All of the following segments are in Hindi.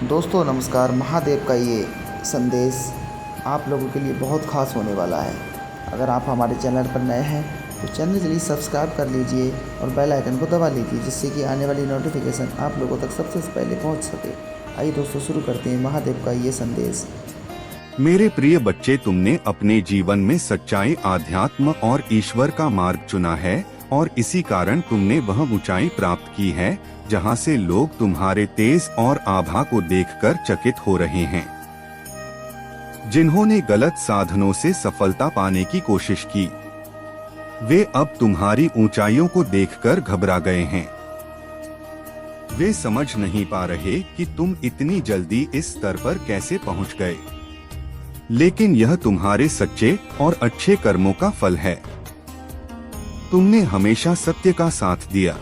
दोस्तों नमस्कार। महादेव का ये संदेश आप लोगों के लिए बहुत खास होने वाला है। अगर आप हमारे चैनल पर नए हैं तो चैनल जल्दी सब्सक्राइब कर लीजिए और बेल आइकन को दबा लीजिए, जिससे कि आने वाली नोटिफिकेशन आप लोगों तक सबसे पहले पहुंच सके। आइए दोस्तों शुरू करते हैं महादेव का ये संदेश। मेरे प्रिय बच्चे, तुमने अपने जीवन में सच्चाई, आध्यात्म और ईश्वर का मार्ग चुना है और इसी कारण तुमने वह ऊंचाई प्राप्त की है जहां से लोग तुम्हारे तेज और आभा को देखकर चकित हो रहे हैं। जिन्होंने गलत साधनों से सफलता पाने की कोशिश की, वे अब तुम्हारी ऊंचाइयों को देखकर घबरा गए हैं। वे समझ नहीं पा रहे कि तुम इतनी जल्दी इस स्तर पर कैसे पहुंच गए, लेकिन यह तुम्हारे सच्चे और अच्छे कर्मों का फल है। तुमने हमेशा सत्य का साथ दिया,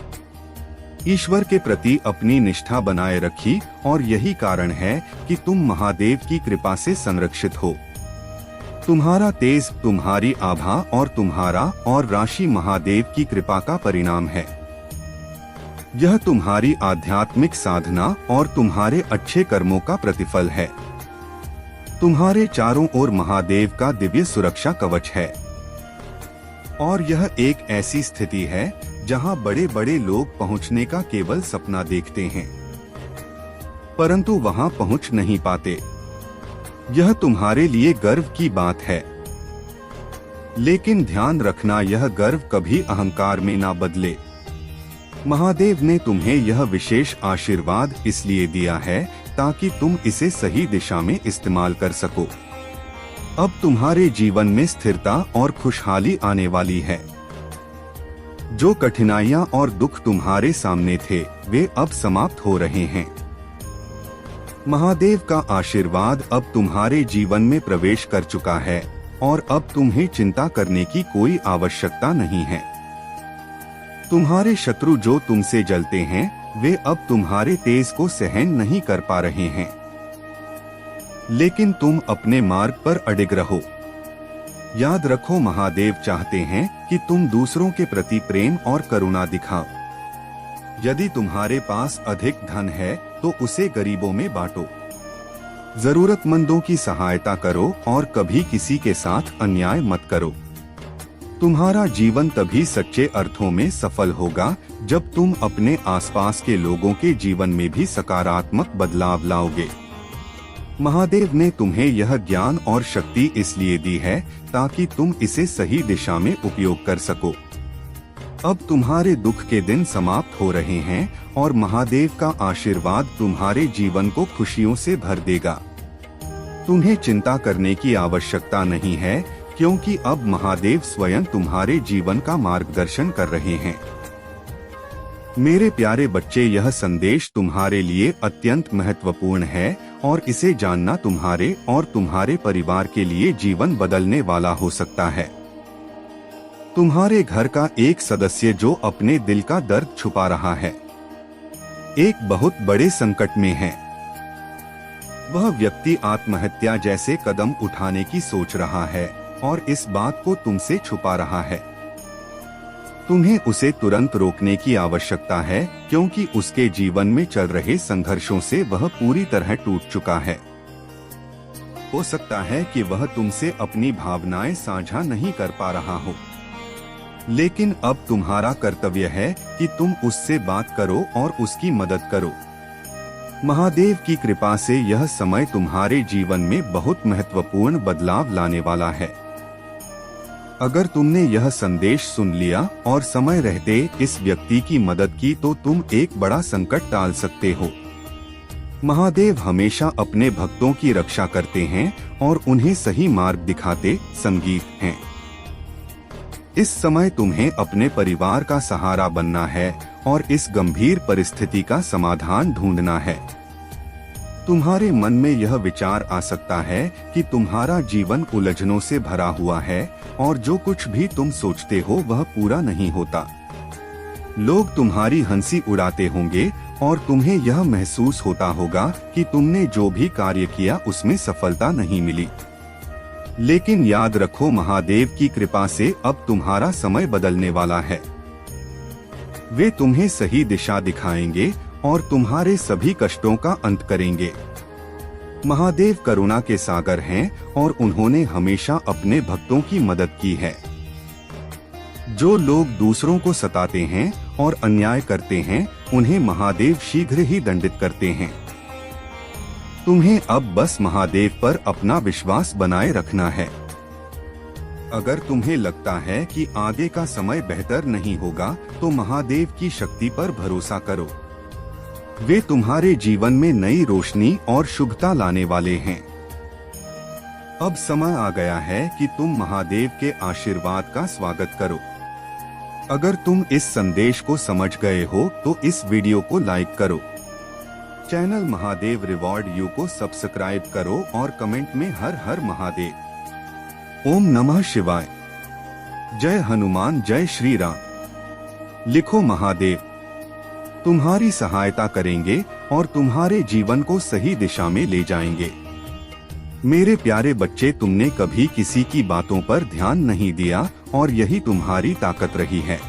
ईश्वर के प्रति अपनी निष्ठा बनाए रखी और यही कारण है कि तुम महादेव की कृपा से संरक्षित हो। तुम्हारा तेज, तुम्हारी आभा और तुम्हारा और राशि महादेव की कृपा का परिणाम है। यह तुम्हारी आध्यात्मिक साधना और तुम्हारे अच्छे कर्मों का प्रतिफल है। तुम्हारे चारों ओर महादेव का दिव्य सुरक्षा कवच है और यह एक ऐसी स्थिति है जहां बड़े बड़े लोग पहुंचने का केवल सपना देखते हैं, परंतु वहां पहुंच नहीं पाते। यह तुम्हारे लिए गर्व की बात है, लेकिन ध्यान रखना, यह गर्व कभी अहंकार में ना बदले। महादेव ने तुम्हें यह विशेष आशीर्वाद इसलिए दिया है ताकि तुम इसे सही दिशा में इस्तेमाल कर सको। अब तुम्हारे जीवन में स्थिरता और खुशहाली आने वाली है। जो कठिनाइयां और दुख तुम्हारे सामने थे, वे अब समाप्त हो रहे हैं। महादेव का आशीर्वाद अब तुम्हारे जीवन में प्रवेश कर चुका है और अब तुम्हें चिंता करने की कोई आवश्यकता नहीं है। तुम्हारे शत्रु जो तुमसे जलते हैं, वे अब तुम्हारे तेज को सहन नहीं कर पा रहे हैं, लेकिन तुम अपने मार्ग पर अडिग रहो। याद रखो, महादेव चाहते हैं कि तुम दूसरों के प्रति प्रेम और करुणा दिखाओ। यदि तुम्हारे पास अधिक धन है तो उसे गरीबों में बांटो, जरूरतमंदों की सहायता करो और कभी किसी के साथ अन्याय मत करो। तुम्हारा जीवन तभी सच्चे अर्थों में सफल होगा जब तुम अपने आसपास के लोगों के जीवन में भी सकारात्मक बदलाव लाओगे। महादेव ने तुम्हें यह ज्ञान और शक्ति इसलिए दी है ताकि तुम इसे सही दिशा में उपयोग कर सको। अब तुम्हारे दुख के दिन समाप्त हो रहे हैं और महादेव का आशीर्वाद तुम्हारे जीवन को खुशियों से भर देगा। तुम्हें चिंता करने की आवश्यकता नहीं है, क्योंकि अब महादेव स्वयं तुम्हारे जीवन का मार्गदर्शन कर रहे हैं। मेरे प्यारे बच्चे, यह संदेश तुम्हारे लिए अत्यंत महत्वपूर्ण है और इसे जानना तुम्हारे और तुम्हारे परिवार के लिए जीवन बदलने वाला हो सकता है। तुम्हारे घर का एक सदस्य जो अपने दिल का दर्द छुपा रहा है, एक बहुत बड़े संकट में है। वह व्यक्ति आत्महत्या जैसे कदम उठाने की सोच रहा है और इस बात को तुमसे छुपा रहा है। तुम्हें उसे तुरंत रोकने की आवश्यकता है, क्योंकि उसके जीवन में चल रहे संघर्षों से वह पूरी तरह टूट चुका है। हो सकता है कि वह तुमसे अपनी भावनाएं साझा नहीं कर पा रहा हो, लेकिन अब तुम्हारा कर्तव्य है कि तुम उससे बात करो और उसकी मदद करो। महादेव की कृपा से यह समय तुम्हारे जीवन में बहुत महत्वपूर्ण बदलाव लाने वाला है। अगर तुमने यह संदेश सुन लिया और समय रहते इस व्यक्ति की मदद की तो तुम एक बड़ा संकट टाल सकते हो। महादेव हमेशा अपने भक्तों की रक्षा करते हैं और उन्हें सही मार्ग दिखाते संगीत हैं। इस समय तुम्हें अपने परिवार का सहारा बनना है और इस गंभीर परिस्थिति का समाधान ढूंढना है। तुम्हारे मन में यह विचार आ सकता है कि तुम्हारा जीवन उलझनों से भरा हुआ है और जो कुछ भी तुम सोचते हो वह पूरा नहीं होता। लोग तुम्हारी हंसी उड़ाते होंगे और तुम्हें यह महसूस होता होगा कि तुमने जो भी कार्य किया उसमें सफलता नहीं मिली। लेकिन याद रखो, महादेव की कृपा से अब तुम्हारा समय बदलने वाला है। वे तुम्हें सही दिशा दिखाएंगे और तुम्हारे सभी कष्टों का अंत करेंगे। महादेव करुणा के सागर हैं और उन्होंने हमेशा अपने भक्तों की मदद की है। जो लोग दूसरों को सताते हैं और अन्याय करते हैं, उन्हें महादेव शीघ्र ही दंडित करते हैं। तुम्हें अब बस महादेव पर अपना विश्वास बनाए रखना है। अगर तुम्हें लगता है कि आगे का समय बेहतर नहीं होगा, तो महादेव की शक्ति पर भरोसा करो। वे तुम्हारे जीवन में नई रोशनी और शुभता लाने वाले हैं। अब समय आ गया है कि तुम महादेव के आशीर्वाद का स्वागत करो। अगर तुम इस संदेश को समझ गए हो तो इस वीडियो को लाइक करो, चैनल महादेव रिवॉर्ड यू को सब्सक्राइब करो और कमेंट में हर हर महादेव, ओम नमः शिवाय, जय हनुमान, जय श्री राम लिखो। महादेव तुम्हारी सहायता करेंगे और तुम्हारे जीवन को सही दिशा में ले जाएंगे। मेरे प्यारे बच्चे, तुमने कभी किसी की बातों पर ध्यान नहीं दिया और यही तुम्हारी ताकत रही है।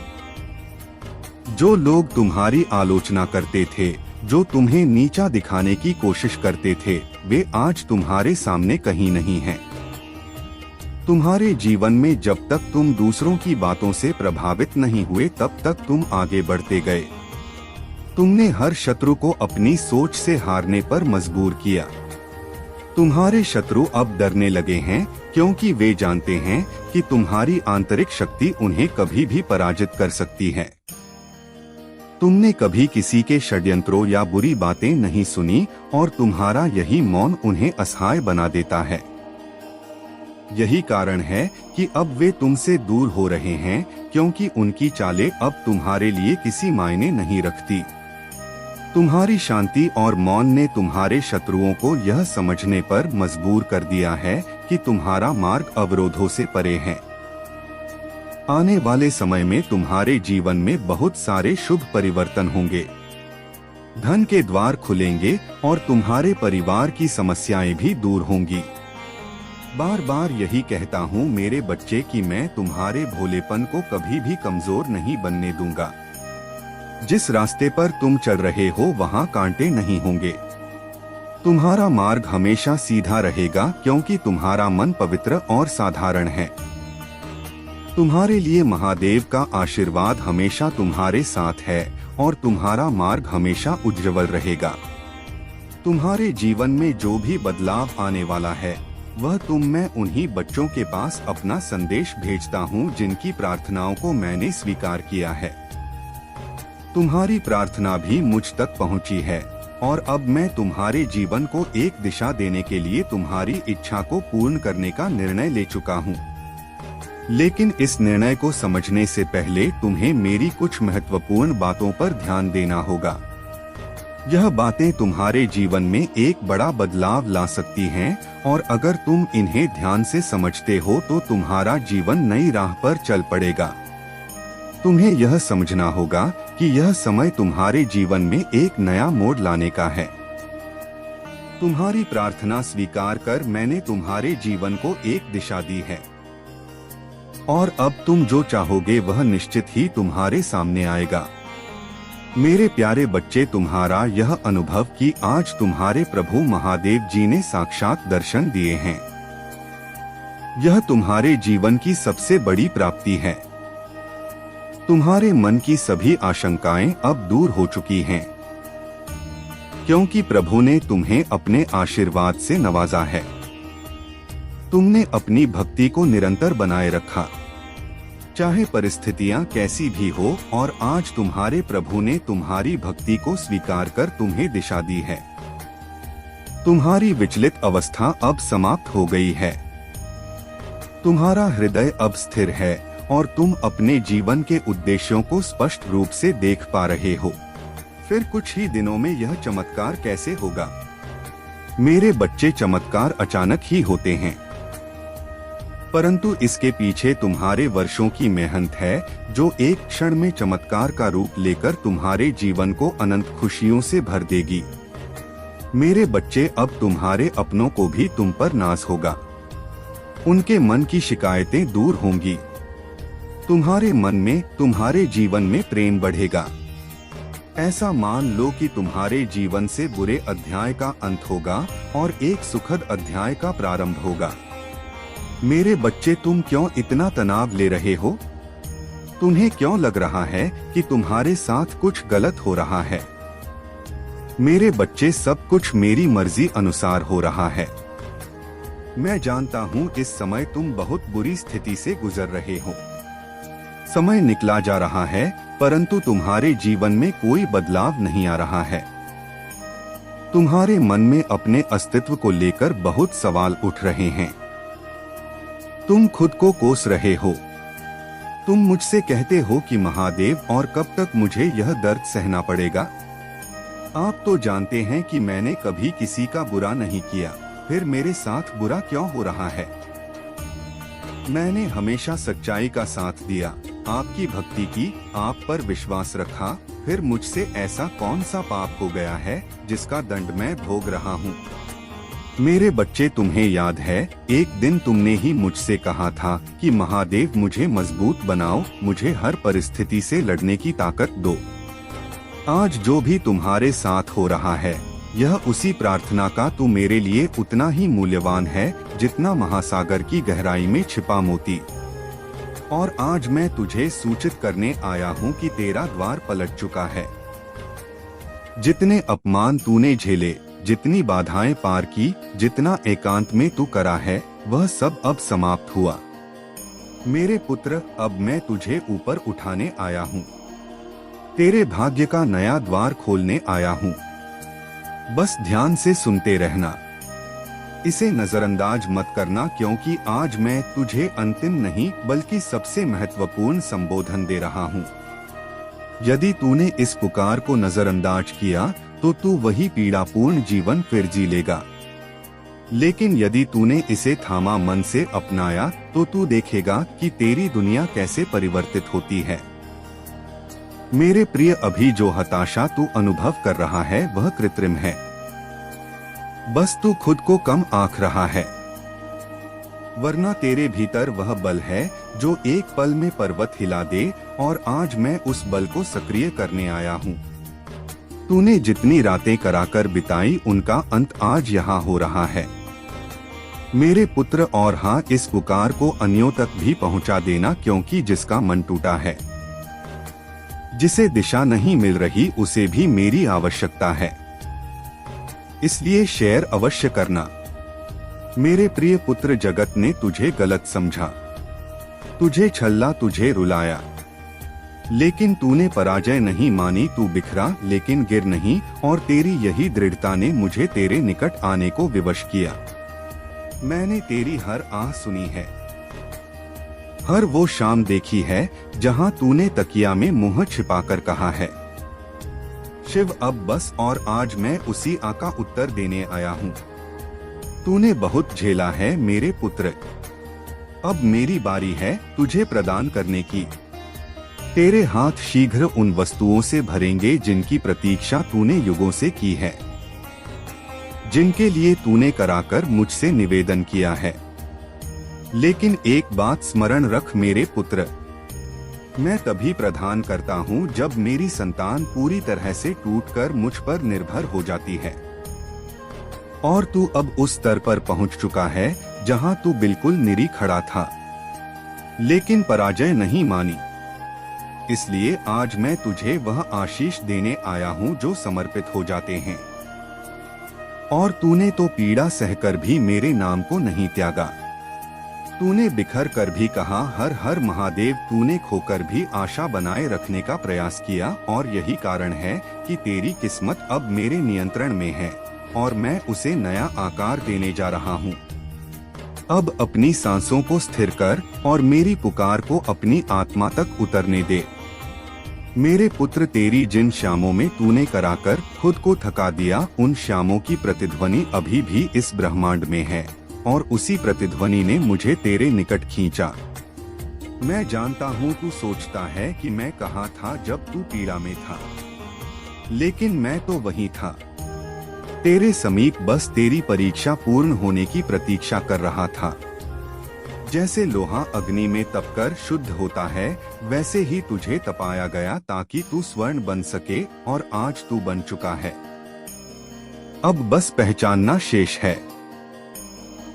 जो लोग तुम्हारी आलोचना करते थे, जो तुम्हें नीचा दिखाने की कोशिश करते थे, वे आज तुम्हारे सामने कहीं नहीं हैं। तुम्हारे जीवन में जब तक तुम दूसरों की बातों से प्रभावित नहीं हुए, तब तक तुम आगे बढ़ते गए। तुमने हर शत्रु को अपनी सोच से हारने पर मजबूर किया। तुम्हारे शत्रु अब डरने लगे हैं, क्योंकि वे जानते हैं कि तुम्हारी आंतरिक शक्ति उन्हें कभी भी पराजित कर सकती है। तुमने कभी किसी के षड्यंत्रों या बुरी बातें नहीं सुनी और तुम्हारा यही मौन उन्हें असहाय बना देता है। यही कारण है कि अब वे तुमसे दूर हो रहे हैं, क्योंकि उनकी चालें अब तुम्हारे लिए किसी मायने नहीं रखती। तुम्हारी शांति और मौन ने तुम्हारे शत्रुओं को यह समझने पर मजबूर कर दिया है कि तुम्हारा मार्ग अवरोधों से परे है। आने वाले समय में तुम्हारे जीवन में बहुत सारे शुभ परिवर्तन होंगे। धन के द्वार खुलेंगे और तुम्हारे परिवार की समस्याएं भी दूर होंगी। बार बार यही कहता हूँ मेरे बच्चे कि मैं तुम्हारे भोलेपन को कभी भी कमजोर नहीं बनने दूंगा। जिस रास्ते पर तुम चल रहे हो वहाँ कांटे नहीं होंगे। तुम्हारा मार्ग हमेशा सीधा रहेगा, क्योंकि तुम्हारा मन पवित्र और साधारण है। तुम्हारे लिए महादेव का आशीर्वाद हमेशा तुम्हारे साथ है और तुम्हारा मार्ग हमेशा उज्जवल रहेगा। तुम्हारे जीवन में जो भी बदलाव आने वाला है, वह मैं उन्हीं बच्चों के पास अपना संदेश भेजता हूँ जिनकी प्रार्थनाओं को मैंने स्वीकार किया है। तुम्हारी प्रार्थना भी मुझ तक पहुँची है और अब मैं तुम्हारे जीवन को एक दिशा देने के लिए तुम्हारी इच्छा को पूर्ण करने का निर्णय ले चुका हूँ। लेकिन इस निर्णय को समझने से पहले तुम्हें मेरी कुछ महत्वपूर्ण बातों पर ध्यान देना होगा। यह बातें तुम्हारे जीवन में एक बड़ा बदलाव ला सकती हैं और अगर तुम इन्हें ध्यान से समझते हो तो तुम्हारा जीवन नई राह पर चल पड़ेगा। तुम्हें यह समझना होगा कि यह समय तुम्हारे जीवन में एक नया मोड़ लाने का है। तुम्हारी प्रार्थना स्वीकार कर मैंने तुम्हारे जीवन को एक दिशा दी है और अब तुम जो चाहोगे वह निश्चित ही तुम्हारे सामने आएगा। मेरे प्यारे बच्चे, तुम्हारा यह अनुभव कि आज तुम्हारे प्रभु महादेव जी ने साक्षात दर्शन दिए हैं, यह तुम्हारे जीवन की सबसे बड़ी प्राप्ति है। तुम्हारे मन की सभी आशंकाएं अब दूर हो चुकी हैं, क्योंकि प्रभु ने तुम्हें अपने आशीर्वाद से नवाजा है। तुमने अपनी भक्ति को निरंतर बनाए रखा, चाहे परिस्थितियां कैसी भी हो, और आज तुम्हारे प्रभु ने तुम्हारी भक्ति को स्वीकार कर तुम्हें दिशा दी है। तुम्हारी विचलित अवस्था अब समाप्त हो गई है। तुम्हारा हृदय अब स्थिर है और तुम अपने जीवन के उद्देश्यों को स्पष्ट रूप से देख पा रहे हो। फिर कुछ ही दिनों में यह चमत्कार कैसे होगा? मेरे बच्चे, चमत्कार अचानक ही होते हैं, परंतु इसके पीछे तुम्हारे वर्षों की मेहनत है, जो एक क्षण में चमत्कार का रूप लेकर तुम्हारे जीवन को अनंत खुशियों से भर देगी। मेरे बच्चे, अब तुम्हारे अपनों को भी तुम पर नाज होगा। उनके मन की शिकायतें दूर होंगी। तुम्हारे मन में, तुम्हारे जीवन में प्रेम बढ़ेगा। ऐसा मान लो कि तुम्हारे जीवन से बुरे अध्याय का अंत होगा और एक सुखद अध्याय का प्रारंभ होगा। मेरे बच्चे, तुम क्यों इतना तनाव ले रहे हो? तुम्हें क्यों लग रहा है कि तुम्हारे साथ कुछ गलत हो रहा है? मेरे बच्चे, सब कुछ मेरी मर्जी अनुसार हो रहा है। मैं जानता हूँ इस समय तुम बहुत बुरी स्थिति से गुजर रहे हो। समय निकला जा रहा है, परंतु तुम्हारे जीवन में कोई बदलाव नहीं आ रहा है। तुम्हारे मन में अपने अस्तित्व को लेकर बहुत सवाल उठ रहे हैं। तुम खुद को कोस रहे हो। तुम मुझसे कहते हो कि महादेव, और कब तक मुझे यह दर्द सहना पड़ेगा? आप तो जानते हैं कि मैंने कभी किसी का बुरा नहीं किया, फिर मेरे साथ बुरा क्यों हो रहा है? मैंने हमेशा सच्चाई का साथ दिया, आपकी भक्ति की, आप पर विश्वास रखा, फिर मुझसे ऐसा कौन सा पाप हो गया है जिसका दंड मैं भोग रहा हूँ? मेरे बच्चे, तुम्हें याद है एक दिन तुमने ही मुझसे कहा था कि महादेव, मुझे मजबूत बनाओ, मुझे हर परिस्थिति से लड़ने की ताकत दो। आज जो भी तुम्हारे साथ हो रहा है, यह उसी प्रार्थना का तू मेरे लिए उतना ही मूल्यवान है जितना महासागर की गहराई में छिपा मोती। और आज मैं तुझे सूचित करने आया हूँ कि तेरा द्वार पलट चुका है। जितने अपमान तूने झेले, जितनी बाधाएं पार की, जितना एकांत में तू करा है, वह सब अब समाप्त हुआ। मेरे पुत्र, अब मैं तुझे ऊपर उठाने आया हूँ। तेरे भाग्य का नया द्वार खोलने आया हूँ। बस ध्यान से सुनते रहना, इसे नजरअंदाज मत करना, क्योंकि आज मैं तुझे अंतिम नहीं बल्कि सबसे महत्वपूर्ण संबोधन दे रहा हूँ। यदि तूने इस पुकार को नजरअंदाज किया तो तू वही पीड़ापूर्ण जीवन फिर जी लेगा। लेकिन यदि तूने इसे थामा, मन से अपनाया, तो तू देखेगा कि तेरी दुनिया कैसे परिवर्तित होती है। मेरे प्रिय, अभी जो हताशा तू अनुभव कर रहा है वह कृत्रिम है। बस तू खुद को कम आंक रहा है, वरना तेरे भीतर वह बल है जो एक पल में पर्वत हिला दे, और आज मैं उस बल को सक्रिय करने आया हूँ। तूने जितनी रातें कराकर बिताई, उनका अंत आज यहाँ हो रहा है। मेरे पुत्र, और हाँ, इस पुकार को अन्यों तक भी पहुँचा देना, क्योंकि जिसका मन टूटा है, जिसे दिशा नहीं मिल रही, उसे भी मेरी आवश्यकता है। इसलिए शेयर अवश्य करना। मेरे प्रिय पुत्र, जगत ने तुझे गलत समझा, तुझे छल्ला, तुझे रुलाया, लेकिन तूने पराजय नहीं मानी। तू बिखरा लेकिन गिर नहीं, और तेरी यही दृढ़ता ने मुझे तेरे निकट आने को विवश किया। मैंने तेरी हर आह सुनी है, हर वो शाम देखी है जहां तूने तकिया में मुंह छिपाकर कहा है, शिव अब बस। और आज मैं उसी आह का उत्तर देने आया हूँ। तूने बहुत झेला है मेरे पुत्र, अब मेरी बारी है तुझे प्रदान करने की। तेरे हाथ शीघ्र उन वस्तुओं से भरेंगे जिनकी प्रतीक्षा तूने युगों से की है, जिनके लिए तूने कराकर मुझसे निवेदन किया है। लेकिन एक बात स्मरण रख मेरे पुत्र, मैं तभी प्रदान करता हूँ जब मेरी संतान पूरी तरह से टूटकर मुझ पर निर्भर हो जाती है। और तू अब उस स्तर पर पहुँच चुका है जहाँ तू बिल्कुल निरी खड़ा था, लेकिन पराजय नहीं मानी। इसलिए आज मैं तुझे वह आशीष देने आया हूँ जो समर्पित हो जाते हैं। और तूने तो पीड़ा सहकर भी मेरे नाम को नहीं त्यागा। तूने बिखर कर भी कहा हर हर महादेव, तूने खोकर भी आशा बनाए रखने का प्रयास किया, और यही कारण है कि तेरी किस्मत अब मेरे नियंत्रण में है, और मैं उसे नया आकार देने जा रहा हूँ। अब अपनी सांसों को स्थिर कर और मेरी पुकार को अपनी आत्मा तक उतरने दे। मेरे पुत्र, तेरी जिन शामों में तूने कराकर खुद को थका दिया, उन शामों की प्रतिध्वनि अभी भी इस ब्रह्मांड में है, और उसी प्रतिध्वनि ने मुझे तेरे निकट खींचा। मैं जानता हूँ तू सोचता है कि मैं कहाँ था जब तू पीड़ा में था, लेकिन मैं तो वहीं था, तेरे समीप, बस तेरी परीक्षा पूर्ण होने की प्रतीक्षा कर रहा था। जैसे लोहा अग्नि में तपकर शुद्ध होता है, वैसे ही तुझे तपाया गया ताकि तू स्वर्ण बन सके, और आज तू बन चुका है। अब बस पहचानना शेष है।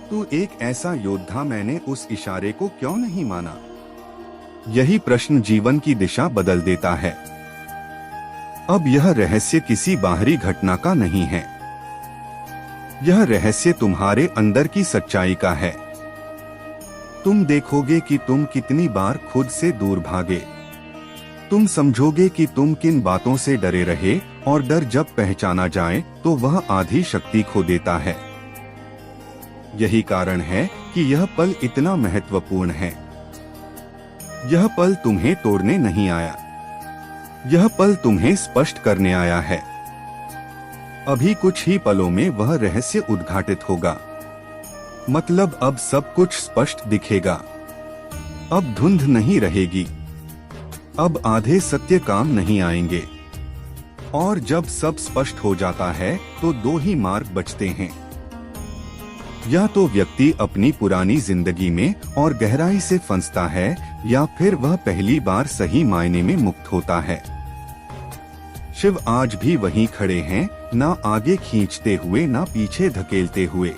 तू एक ऐसा योद्धा, मैंने उस इशारे को क्यों नहीं माना? यही प्रश्न जीवन की दिशा बदल देता है। अब यह रहस्य किसी बाहरी घटना का नहीं है, यह रहस्य तुम्हारे अंदर की सच्चाई का है। तुम देखोगे कि तुम कितनी बार खुद से दूर भागे। तुम समझोगे कि तुम किन बातों से डरे रहे, और डर जब पहचाना जाए तो वह आधी शक्ति खो देता है। यही कारण है कि यह पल इतना महत्वपूर्ण है। यह पल तुम्हें तोड़ने नहीं आया, यह पल तुम्हें स्पष्ट करने आया है। अभी कुछ ही पलों में वह रहस्य उद्घाटित होगा। मतलब अब सब कुछ स्पष्ट दिखेगा। अब धुंध नहीं रहेगी, अब आधे सत्य काम नहीं आएंगे। और जब सब स्पष्ट हो जाता है तो दो ही मार्ग बचते हैं। या तो व्यक्ति अपनी पुरानी जिंदगी में और गहराई से फंसता है, या फिर वह पहली बार सही मायने में मुक्त होता है। शिव आज भी वहीं खड़े हैं, ना आगे खींचते हुए ना पीछे धकेलते हुए।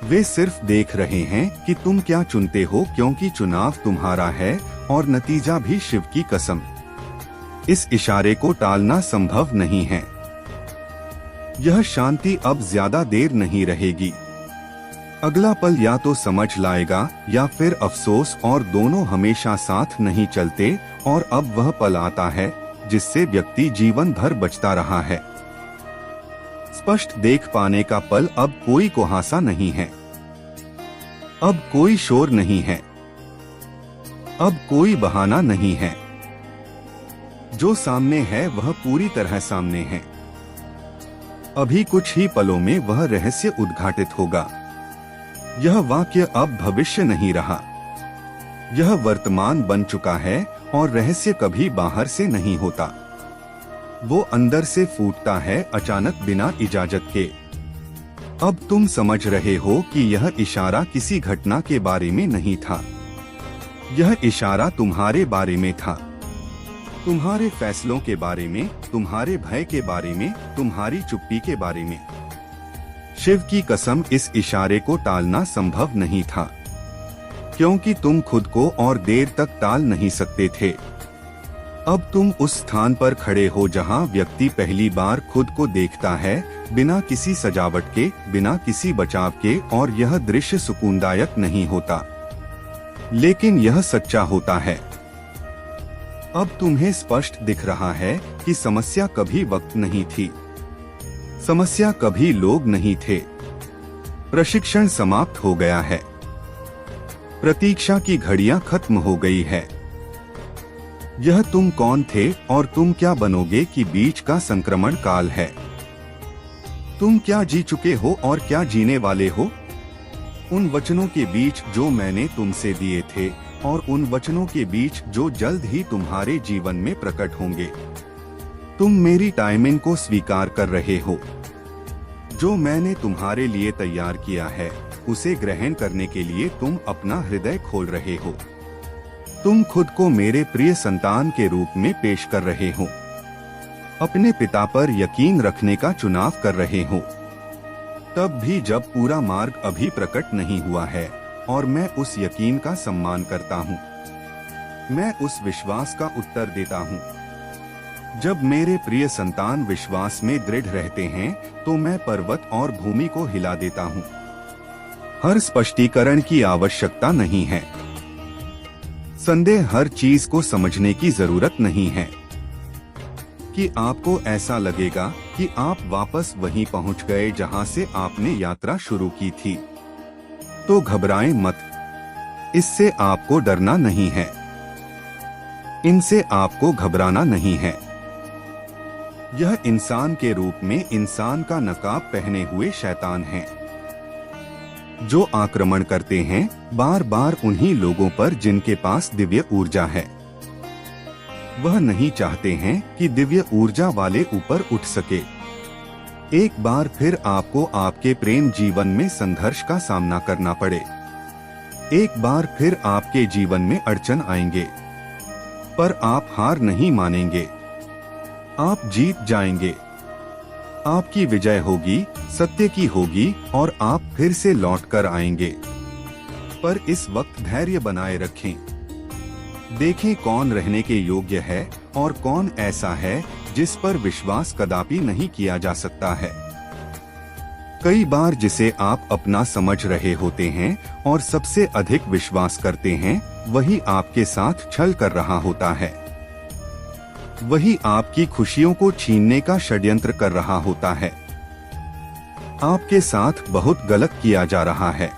वे सिर्फ देख रहे हैं कि तुम क्या चुनते हो, क्योंकि चुनाव तुम्हारा है और नतीजा भी शिव की कसम। इस इशारे को टालना संभव नहीं है। यह शांति अब ज्यादा देर नहीं रहेगी। अगला पल या तो समझ लाएगा या फिर अफसोस, और दोनों हमेशा साथ नहीं चलते। और अब वह पल आता है जिससे व्यक्ति जीवन भर बचता रहा है। स्पष्ट देख पाने का पल अब कोई कुहासा नहीं है, अब कोई शोर नहीं है, अब कोई बहाना नहीं है। जो सामने है वह पूरी तरह सामने है। अभी कुछ ही पलों में वह रहस्य उद्घाटित होगा। यह वाक्य अब भविष्य नहीं रहा, यह वर्तमान बन चुका है। और रहस्य कभी बाहर से नहीं होता, वो अंदर से फूटता है, अचानक, बिना इजाजत के। अब तुम समझ रहे हो कि यह इशारा किसी घटना के बारे में नहीं था, यह इशारा तुम्हारे बारे में था। तुम्हारे फैसलों के बारे में, तुम्हारे भय के बारे में, तुम्हारी चुप्पी के बारे में। शिव की कसम, इस इशारे को टालना संभव नहीं था, क्योंकि तुम खुद को और देर तक टाल नहीं सकते थे। अब तुम उस स्थान पर खड़े हो जहां व्यक्ति पहली बार खुद को देखता है, बिना किसी सजावट के, बिना किसी बचाव के। और यह दृश्य सुकूनदायक नहीं होता, लेकिन यह सच्चा होता है। अब तुम्हें स्पष्ट दिख रहा है कि समस्या कभी वक्त नहीं थी, समस्या कभी लोग नहीं थे। प्रशिक्षण समाप्त हो गया है, प्रतीक्षा की घड़ियां खत्म हो गई है। यह तुम कौन थे और तुम क्या बनोगे कि बीच का संक्रमण काल है। तुम क्या जी चुके हो और क्या जीने वाले हो। उन वचनों के बीच जो मैंने तुमसे दिए थे, और उन वचनों के बीच जो जल्द ही तुम्हारे जीवन में प्रकट होंगे। तुम मेरी टाइमिंग को स्वीकार कर रहे हो। जो मैंने तुम्हारे लिए तैयार किया है, उसे ग्रहण करने के लिए तुम अपना हृदय खोल रहे हो। तुम खुद को मेरे प्रिय संतान के रूप में पेश कर रहे हो। अपने पिता पर यकीन रखने का चुनाव कर रहे हो। तब भी जब पूरा मार्ग अभी प्रकट नहीं हुआ है, और मैं उस यकीन का सम्मान करता हूँ। मैं उस विश्वास का उत्तर देता हूँ। जब मेरे प्रिय संतान विश्वास में दृढ़ रहते हैं, तो मैं पर्वत और भूमि को हिला देता हूँ। हर स्पष्टीकरण की आवश्यकता नहीं है। संदेह हर चीज को समझने की जरूरत नहीं है। कि आपको ऐसा लगेगा कि आप वापस वहीं पहुंच गए जहां से आपने यात्रा शुरू की थी, तो घबराएं मत। इससे आपको डरना नहीं है, इनसे आपको घबराना नहीं है। यह इंसान के रूप में इंसान का नकाब पहने हुए शैतान हैं, जो आक्रमण करते हैं बार बार उन्हीं लोगों पर जिनके पास दिव्य ऊर्जा है। वह नहीं चाहते हैं कि दिव्य ऊर्जा वाले ऊपर उठ सके। एक बार फिर आपको आपके प्रेम जीवन में संघर्ष का सामना करना पड़े। एक बार फिर आपके जीवन में अड़चन आएंगे, पर आप हार नहीं मानेंगे। आप जीत जाएंगे। आपकी विजय होगी, सत्य की होगी और आप फिर से लौट कर आएंगे। पर इस वक्त धैर्य बनाए रखें। देखें कौन रहने के योग्य है और कौन ऐसा है जिस पर विश्वास कदापि नहीं किया जा सकता है। कई बार जिसे आप अपना समझ रहे होते हैं और सबसे अधिक विश्वास करते हैं, वही आपके साथ छल कर रहा होता है। वही आपकी खुशियों को छीनने का षड्यंत्र कर रहा होता है। आपके साथ बहुत गलत किया जा रहा है।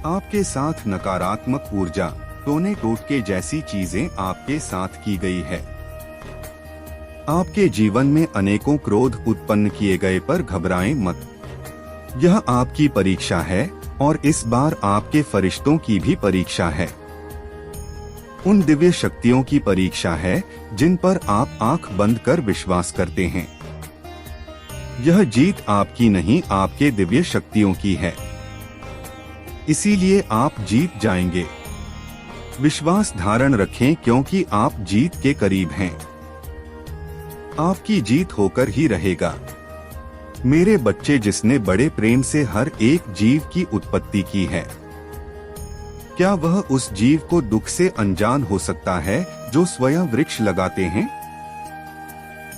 आपके साथ नकारात्मक ऊर्जा, टोने टोटके जैसी चीजें आपके साथ की गई है। आपके जीवन में अनेकों क्रोध उत्पन्न किए गए, पर घबराएं मत। यह आपकी परीक्षा है और इस बार आपके फरिश्तों की भी परीक्षा है। उन दिव्य शक्तियों की परीक्षा है जिन पर आप आंख बंद कर विश्वास करते हैं। यह जीत आपकी नहीं, आपके दिव्य शक्तियों की है। इसीलिए आप जीत जाएंगे। विश्वास धारण रखें क्योंकि आप जीत के करीब हैं। आपकी जीत होकर ही रहेगा। मेरे बच्चे, जिसने बड़े प्रेम से हर एक जीव की उत्पत्ति की है, क्या वह उस जीव को दुख से अनजान हो सकता है जो स्वयं वृक्ष लगाते हैं?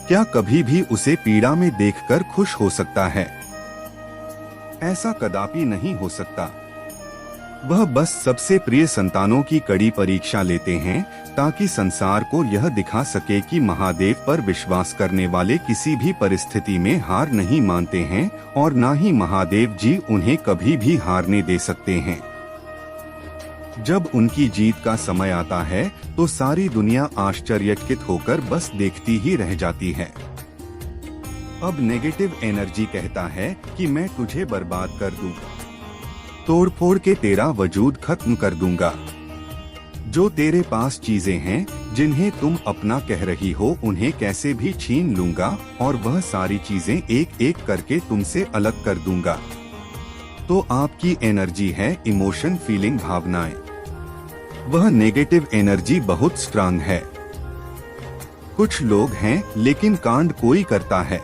क्या कभी भी उसे पीड़ा में देखकर खुश हो सकता है? ऐसा कदापि नहीं हो सकता। वह बस सबसे प्रिय संतानों की कड़ी परीक्षा लेते हैं ताकि संसार को यह दिखा सके कि महादेव पर विश्वास करने वाले किसी भी परिस्थिति में हार नहीं मानते हैं और ना ही महादेव जी उन्हें कभी भी हारने दे सकते हैं। जब उनकी जीत का समय आता है तो सारी दुनिया आश्चर्यचकित होकर बस देखती ही रह जाती है। अब नेगेटिव एनर्जी कहता है कि मैं तुझे बर्बाद कर दूं, तोड़ फोड़ के तेरा वजूद खत्म कर दूंगा। जो तेरे पास चीजें हैं जिन्हें तुम अपना कह रही हो, उन्हें कैसे भी छीन लूंगा और वह सारी चीजें एक एक करके तुमसे अलग कर दूंगा। तो आपकी एनर्जी है इमोशन, फीलिंग, भावनाएं। वह नेगेटिव एनर्जी बहुत स्ट्रांग है। कुछ लोग हैं लेकिन कांड कोई करता है,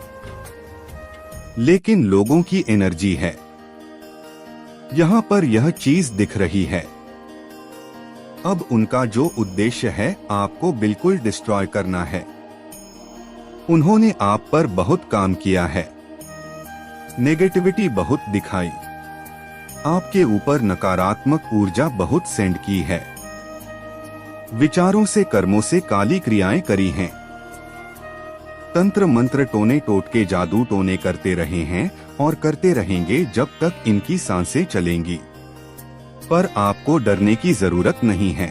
लेकिन लोगों की एनर्जी है। यहाँ पर यह चीज दिख रही है। अब उनका जो उद्देश्य है आपको बिल्कुल डिस्ट्रॉय करना है। उन्होंने आप पर बहुत काम किया है, नेगेटिविटी बहुत दिखाई, आपके ऊपर नकारात्मक ऊर्जा बहुत सेंड की है, विचारों से कर्मों से काली क्रियाएं करी हैं, तंत्र मंत्र टोने टोटके जादू टोने करते रहे हैं और करते रहेंगे जब तक इनकी सांसें चलेंगी। पर आपको डरने की जरूरत नहीं है।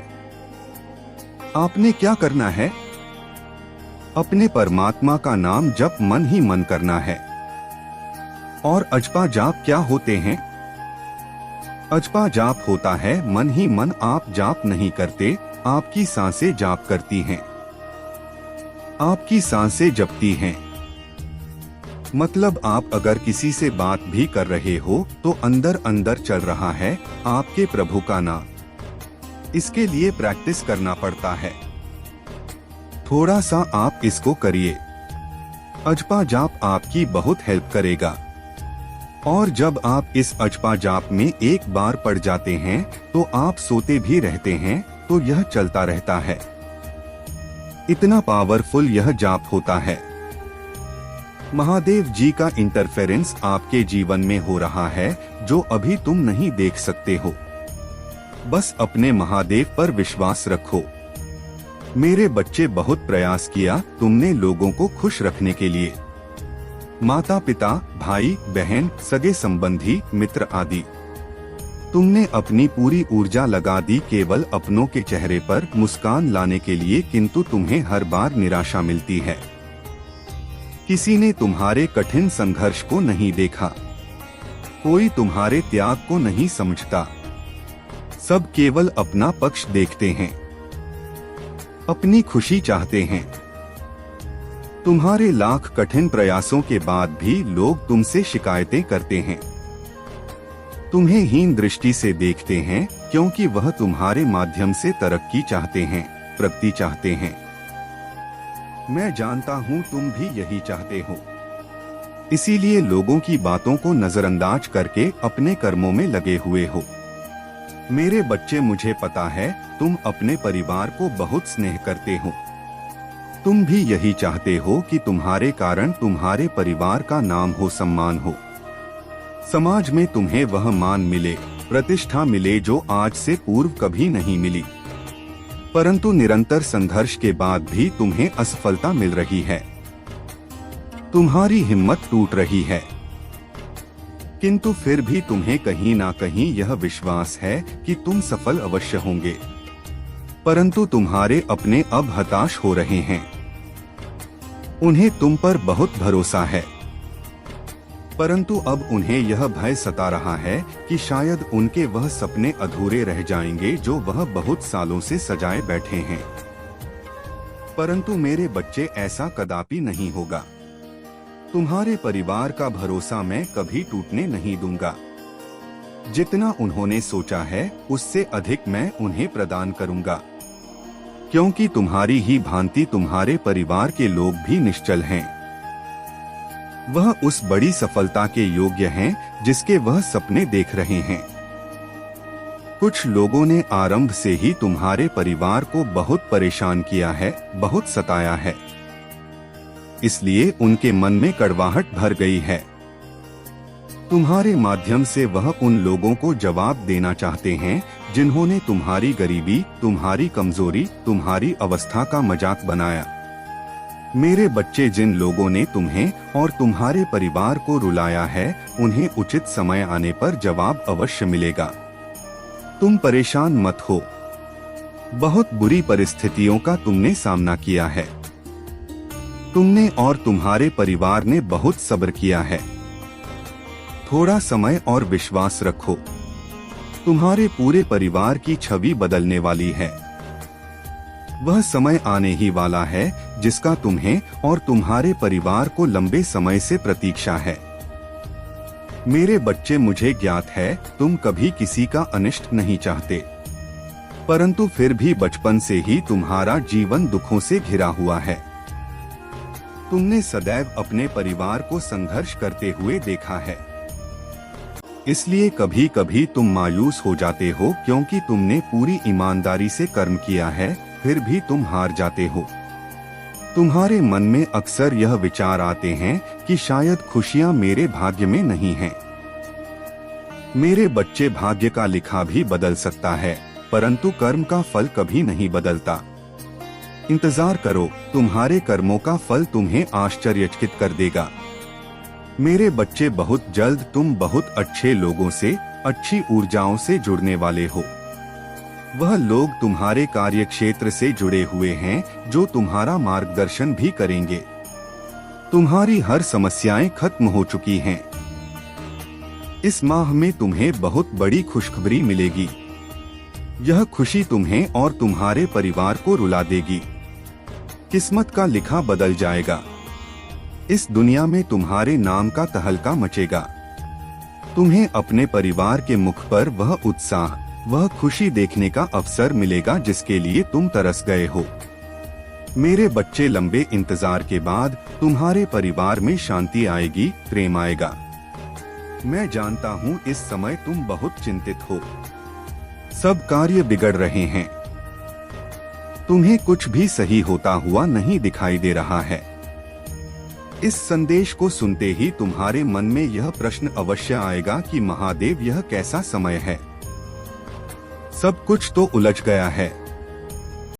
आपने क्या करना है? अपने परमात्मा का नाम जप मन ही मन करना है। और अजपा जाप क्या होते हैं? अजपा जाप होता है मन ही मन। आप जाप नहीं करते, आपकी सांसें जाप करती हैं। आपकी सांसें जपती हैं। मतलब आप अगर किसी से बात भी कर रहे हो तो अंदर अंदर चल रहा है आपके प्रभु का नाम। इसके लिए प्रैक्टिस करना पड़ता है। थोड़ा सा आप इसको करिए। अजपा जाप आपकी बहुत हेल्प करेगा। और जब आप इस अजपा जाप में एक बार पड़ जाते हैं तो आप सोते भी रहते हैं तो यह चलता रहता है। इतना पावरफुल यह जाप होता है। महादेव जी का इंटरफेरेंस आपके जीवन में हो रहा है जो अभी तुम नहीं देख सकते हो। बस अपने महादेव पर विश्वास रखो। मेरे बच्चे, बहुत प्रयास किया तुमने लोगों को खुश रखने के लिए। माता पिता, भाई बहन, सगे संबंधी, मित्र आदि। तुमने अपनी पूरी ऊर्जा लगा दी केवल अपनों के चेहरे पर मुस्कान लाने के लिए, किंतु तुम्हें हर बार निराशा मिलती है। किसी ने तुम्हारे कठिन संघर्ष को नहीं देखा। कोई तुम्हारे त्याग को नहीं समझता। सब केवल अपना पक्ष देखते हैं, अपनी खुशी चाहते हैं। तुम्हारे लाख कठिन प्रयासों के बाद भी लोग तुमसे शिकायतें करते हैं। तुम्हें हीन दृष्टि से देखते हैं क्योंकि वह तुम्हारे माध्यम से तरक्की चाहते हैं, प्रगति चाहते हैं। मैं जानता हूँ तुम भी यही चाहते हो, इसीलिए लोगों की बातों को नजरअंदाज करके अपने कर्मों में लगे हुए हो। मेरे बच्चे, मुझे पता है तुम अपने परिवार को बहुत स्नेह करते हो। तुम भी यही चाहते हो कि तुम्हारे कारण तुम्हारे परिवार का नाम हो, सम्मान हो, समाज में तुम्हें वह मान मिले, प्रतिष्ठा मिले जो आज से पूर्व कभी नहीं मिली। परंतु निरंतर संघर्ष के बाद भी तुम्हें असफलता मिल रही है, तुम्हारी हिम्मत टूट रही है, किंतु फिर भी तुम्हें कहीं ना कहीं यह विश्वास है कि तुम सफल अवश्य होंगे। परंतु तुम्हारे अपने अब हताश हो रहे हैं, उन्हें तुम पर बहुत भरोसा है, परंतु अब उन्हें यह भय सता रहा है कि शायद उनके वह सपने अधूरे रह जाएंगे जो वह बहुत सालों से सजाए बैठे हैं। परंतु मेरे बच्चे, ऐसा कदापि नहीं होगा। तुम्हारे परिवार का भरोसा मैं कभी टूटने नहीं दूंगा। जितना उन्होंने सोचा है उससे अधिक मैं उन्हें प्रदान करूंगा, क्योंकि तुम्हारी ही भांति तुम्हारे परिवार के लोग भी निश्चल हैं। वह उस बड़ी सफलता के योग्य हैं जिसके वह सपने देख रहे हैं। कुछ लोगों ने आरंभ से ही तुम्हारे परिवार को बहुत परेशान किया है, बहुत सताया है, इसलिए उनके मन में कड़वाहट भर गई है। तुम्हारे माध्यम से वह उन लोगों को जवाब देना चाहते हैं जिन्होंने तुम्हारी गरीबी, तुम्हारी कमजोरी, तुम्हारी अवस्था का मजाक बनाया। मेरे बच्चे, जिन लोगों ने तुम्हें और तुम्हारे परिवार को रुलाया है, उन्हें उचित समय आने पर जवाब अवश्य मिलेगा। तुम परेशान मत हो, बहुत बुरी परिस्थितियों का तुमने सामना किया है। तुमने और तुम्हारे परिवार ने बहुत सब्र किया है। थोड़ा समय और विश्वास रखो, तुम्हारे पूरे परिवार की छवि बदलने वाली है। वह समय आने ही वाला है जिसका तुम्हें और तुम्हारे परिवार को लंबे समय से प्रतीक्षा है। मेरे बच्चे, मुझे ज्ञात है तुम कभी किसी का अनिष्ट नहीं चाहते, परंतु फिर भी बचपन से ही तुम्हारा जीवन दुखों से घिरा हुआ है। तुमने सदैव अपने परिवार को संघर्ष करते हुए देखा है, इसलिए कभी कभी तुम मायूस हो जाते हो क्योंकि तुमने पूरी ईमानदारी से कर्म किया है, फिर भी तुम हार जाते हो। तुम्हारे मन में अक्सर यह विचार आते हैं कि शायद खुशियां मेरे भाग्य में नहीं हैं। मेरे बच्चे, भाग्य का लिखा भी बदल सकता है, परंतु कर्म का फल कभी नहीं बदलता। इंतजार करो, तुम्हारे कर्मों का फल तुम्हें आश्चर्यचकित कर देगा। मेरे बच्चे, बहुत जल्द तुम बहुत अच्छे लोगों से, अच्छी ऊर्जाओं से जुड़ने वाले हो। वह लोग तुम्हारे कार्यक्षेत्र से जुड़े हुए हैं जो तुम्हारा मार्गदर्शन भी करेंगे। तुम्हारी हर समस्याएं खत्म हो चुकी हैं। इस माह में तुम्हें बहुत बड़ी खुशखबरी मिलेगी। यह खुशी तुम्हें और तुम्हारे परिवार को रुला देगी। किस्मत का लिखा बदल जाएगा। इस दुनिया में तुम्हारे नाम का तहलका मचेगा। तुम्हें अपने परिवार के मुख पर वह उत्साह, वह खुशी देखने का अवसर मिलेगा जिसके लिए तुम तरस गए हो। मेरे बच्चे, लंबे इंतजार के बाद तुम्हारे परिवार में शांति आएगी, प्रेम आएगा। मैं जानता हूँ इस समय तुम बहुत चिंतित हो, सब कार्य बिगड़ रहे हैं, तुम्हें कुछ भी सही होता हुआ नहीं दिखाई दे रहा है। इस संदेश को सुनते ही तुम्हारे मन में यह प्रश्न अवश्य आएगा कि महादेव, यह कैसा समय है, सब कुछ तो उलझ गया है।